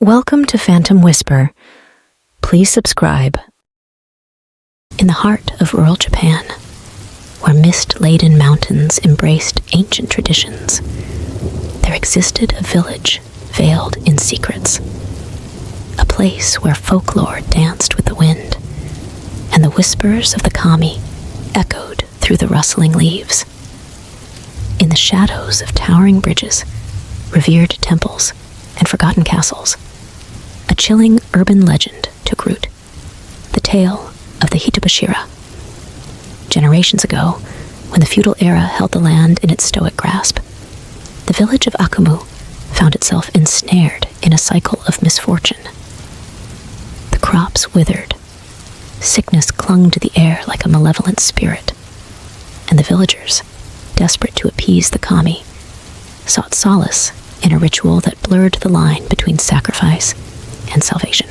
Welcome to Phantom Whisper. Please subscribe. In the heart of rural Japan, where mist-laden mountains embraced ancient traditions, there existed a village veiled in secrets. A place where folklore danced with the wind, and the whispers of the kami echoed through the rustling leaves. In the shadows of towering bridges, revered temples, and forgotten castles, a chilling urban legend took root, the tale of the Hitobashira. Generations ago, when the feudal era held the land in its stoic grasp, the village of Akumu found itself ensnared in a cycle of misfortune. The crops withered, sickness clung to the air like a malevolent spirit, and the villagers, desperate to appease the kami, sought solace in a ritual that blurred the line between sacrifice and salvation.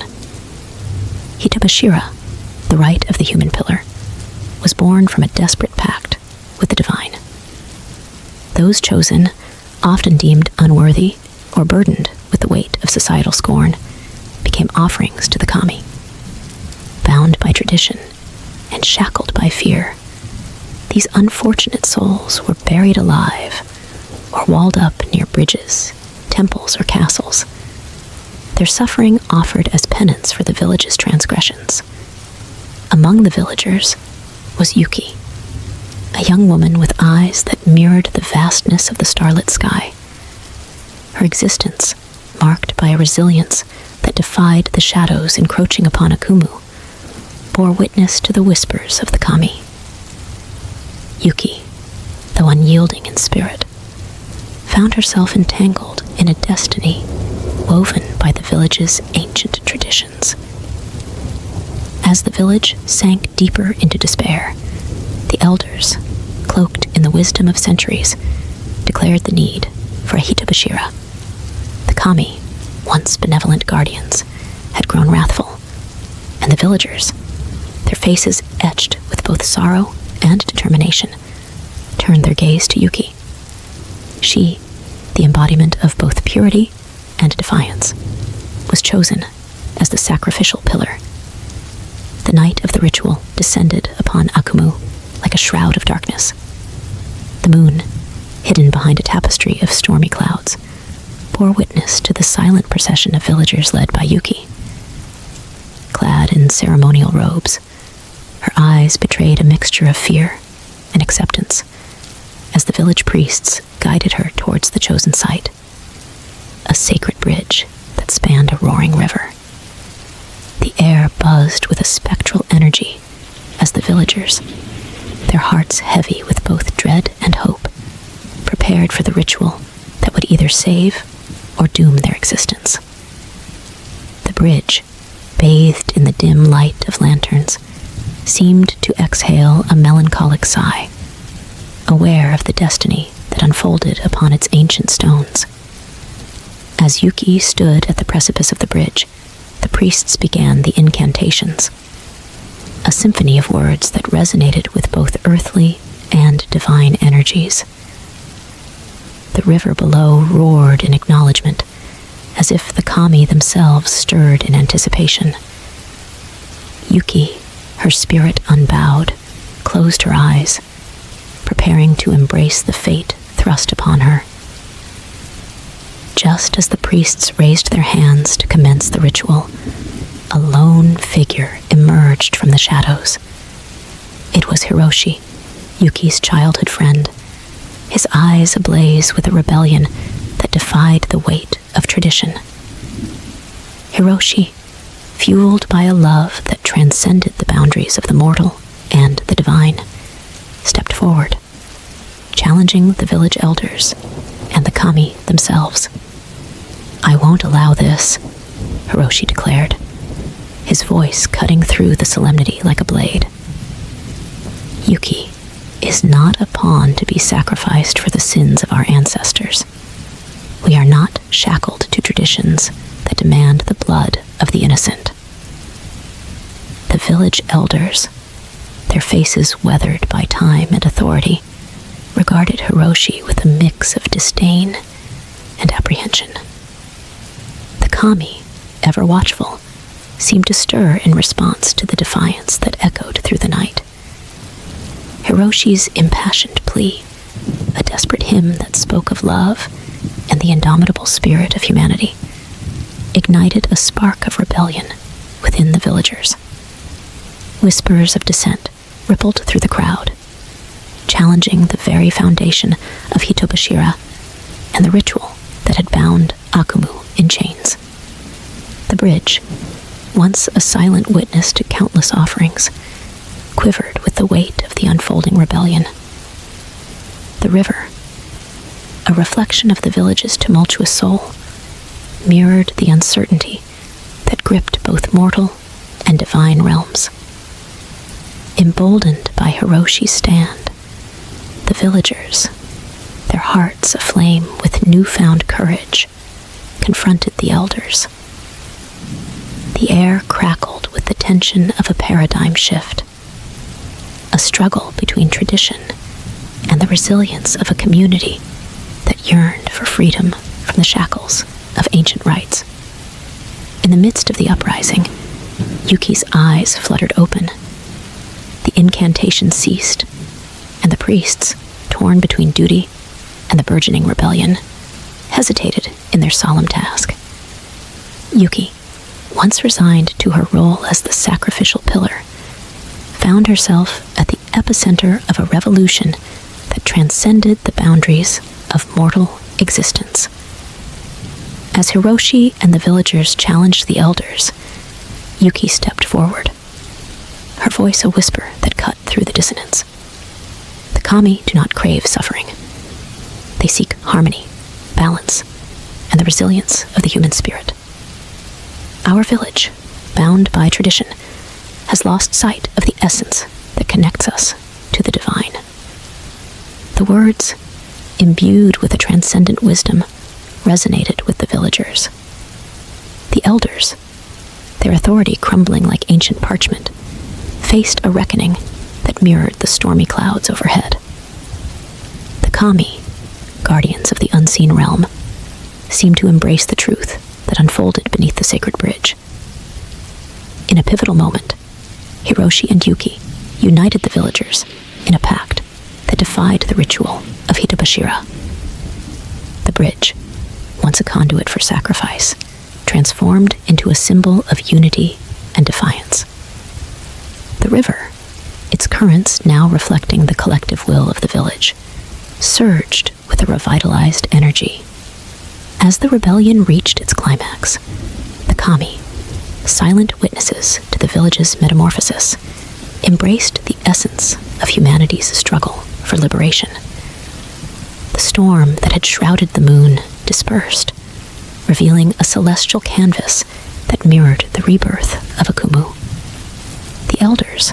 Hitobashira, the rite of the human pillar, was born from a desperate pact with the divine. Those chosen, often deemed unworthy or burdened with the weight of societal scorn, became offerings to the kami. Bound by tradition and shackled by fear, these unfortunate souls were buried alive or walled up near bridges, temples, or castles, their suffering offered as penance for the village's transgressions. Among the villagers was Yuki, a young woman with eyes that mirrored the vastness of the starlit sky. Her existence, marked by a resilience that defied the shadows encroaching upon Akumu, bore witness to the whispers of the kami. Yuki, though unyielding in spirit, found herself entangled in a destiny woven by the village's ancient traditions. As the village sank deeper into despair, the elders, cloaked in the wisdom of centuries, declared the need for a Hitobashira. The kami, once benevolent guardians, had grown wrathful, and the villagers, their faces etched with both sorrow and determination, turned their gaze to Yuki. She, the embodiment of both purity and defiance, was chosen as the sacrificial pillar. The night of the ritual descended upon Akumu like a shroud of darkness. The moon, hidden behind a tapestry of stormy clouds, bore witness to the silent procession of villagers led by Yuki. Clad in ceremonial robes, her eyes betrayed a mixture of fear and acceptance as the village priests guided her towards the chosen site, a sacred bridge that spanned a roaring river. The air buzzed with a spectral energy as the villagers, their hearts heavy with both dread and hope, prepared for the ritual that would either save or doom their existence. The bridge, bathed in the dim light of lanterns, seemed to exhale a melancholic sigh, aware of the destiny that unfolded upon its ancient stones. As Yuki stood at the precipice of the bridge, the priests began the incantations, a symphony of words that resonated with both earthly and divine energies. The river below roared in acknowledgement, as if the kami themselves stirred in anticipation. Yuki, her spirit unbowed, closed her eyes, preparing to embrace the fate thrust upon her. Just as the priests raised their hands to commence the ritual, a lone figure emerged from the shadows. It was Hiroshi, Yuki's childhood friend, his eyes ablaze with a rebellion that defied the weight of tradition. Hiroshi, fueled by a love that transcended the boundaries of the mortal and the divine, stepped forward, challenging the village elders and the kami themselves. "I won't allow this," Hiroshi declared, his voice cutting through the solemnity like a blade. "Yuki is not a pawn to be sacrificed for the sins of our ancestors. We are not shackled to traditions that demand the blood of the innocent." The village elders, their faces weathered by time and authority, regarded Hiroshi with a mix of disdain and apprehension. The kami, ever watchful, seemed to stir in response to the defiance that echoed through the night. Hiroshi's impassioned plea, a desperate hymn that spoke of love and the indomitable spirit of humanity, ignited a spark of rebellion within the villagers. Whispers of dissent rippled through the crowd, challenging the very foundation of Hitobashira and the ritual that had bound Akumu in chains. The bridge, once a silent witness to countless offerings, quivered with the weight of the unfolding rebellion. The river, a reflection of the village's tumultuous soul, mirrored the uncertainty that gripped both mortal and divine realms. Emboldened by Hiroshi's stand, the villagers, their hearts aflame with newfound courage, confronted the elders. The air crackled with the tension of a paradigm shift, a struggle between tradition and the resilience of a community that yearned for freedom from the shackles of ancient rites. In the midst of the uprising, Yuki's eyes fluttered open. The incantation ceased, and the priests, torn between duty and the burgeoning rebellion, hesitated in their solemn task. Yuki, once resigned to her role as the sacrificial pillar, found herself at the epicenter of a revolution that transcended the boundaries of mortal existence. As Hiroshi and the villagers challenged the elders, Yuki stepped forward, her voice a whisper that cut through the dissonance. The kami do not crave suffering. They seek harmony, balance, and the resilience of the human spirit. Our village, bound by tradition, has lost sight of the essence that connects us to the divine. The words, imbued with a transcendent wisdom, resonated with the villagers. The elders, their authority crumbling like ancient parchment, faced a reckoning that mirrored the stormy clouds overhead. The kami, guardians of the unseen realm, seemed to embrace the truth that unfolded beneath the sacred bridge. In a pivotal moment, Hiroshi and Yuki united the villagers in a pact that defied the ritual of Hitobashira. The bridge, once a conduit for sacrifice, transformed into a symbol of unity and defiance. The river, its currents now reflecting the collective will of the village, surged with a revitalized energy. As the rebellion reached its climax, the kami, silent witnesses to the village's metamorphosis, embraced the essence of humanity's struggle for liberation. The storm that had shrouded the moon dispersed, revealing a celestial canvas that mirrored the rebirth of Akumu. The elders,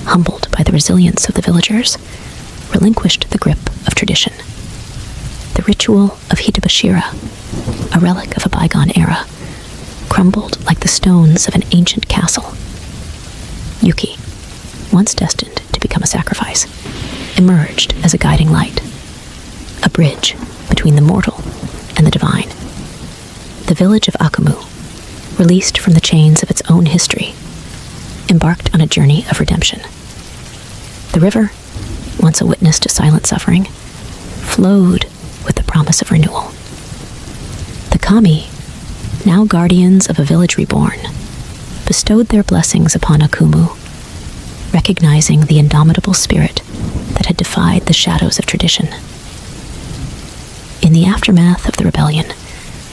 humbled by the resilience of the villagers, relinquished the grip of tradition. The ritual of Hitobashira, a relic of a bygone era, crumbled like the stones of an ancient castle. Yuki, once destined to become a sacrifice, emerged as a guiding light, a bridge between the mortal and the divine. The village of Akumu, released from the chains of its own history, embarked on a journey of redemption. The river, once a witness to silent suffering, flowed with the promise of renewal. The kami, now guardians of a village reborn, bestowed their blessings upon Akumu, recognizing the indomitable spirit that had defied the shadows of tradition. In the aftermath of the rebellion,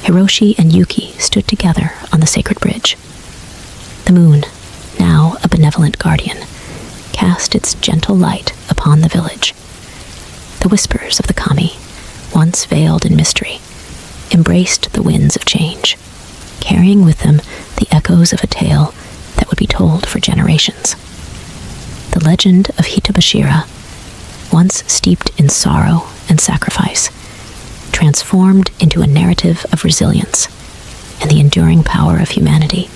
Hiroshi and Yuki stood together on the sacred bridge. The moon, now a benevolent guardian, cast its gentle light upon the village. The whispers of the kami, once veiled in mystery, embraced the winds of change, carrying with them the echoes of a tale that would be told for generations. The legend of Hitobashira, once steeped in sorrow and sacrifice, transformed into a narrative of resilience and the enduring power of humanity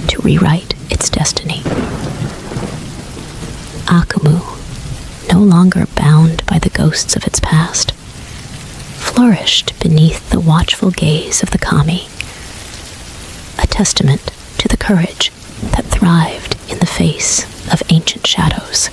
to rewrite its destiny. Akumu, no longer bound by the ghosts of its past, flourished beneath the watchful gaze of the kami, a testament to the courage that thrived in the face of ancient shadows.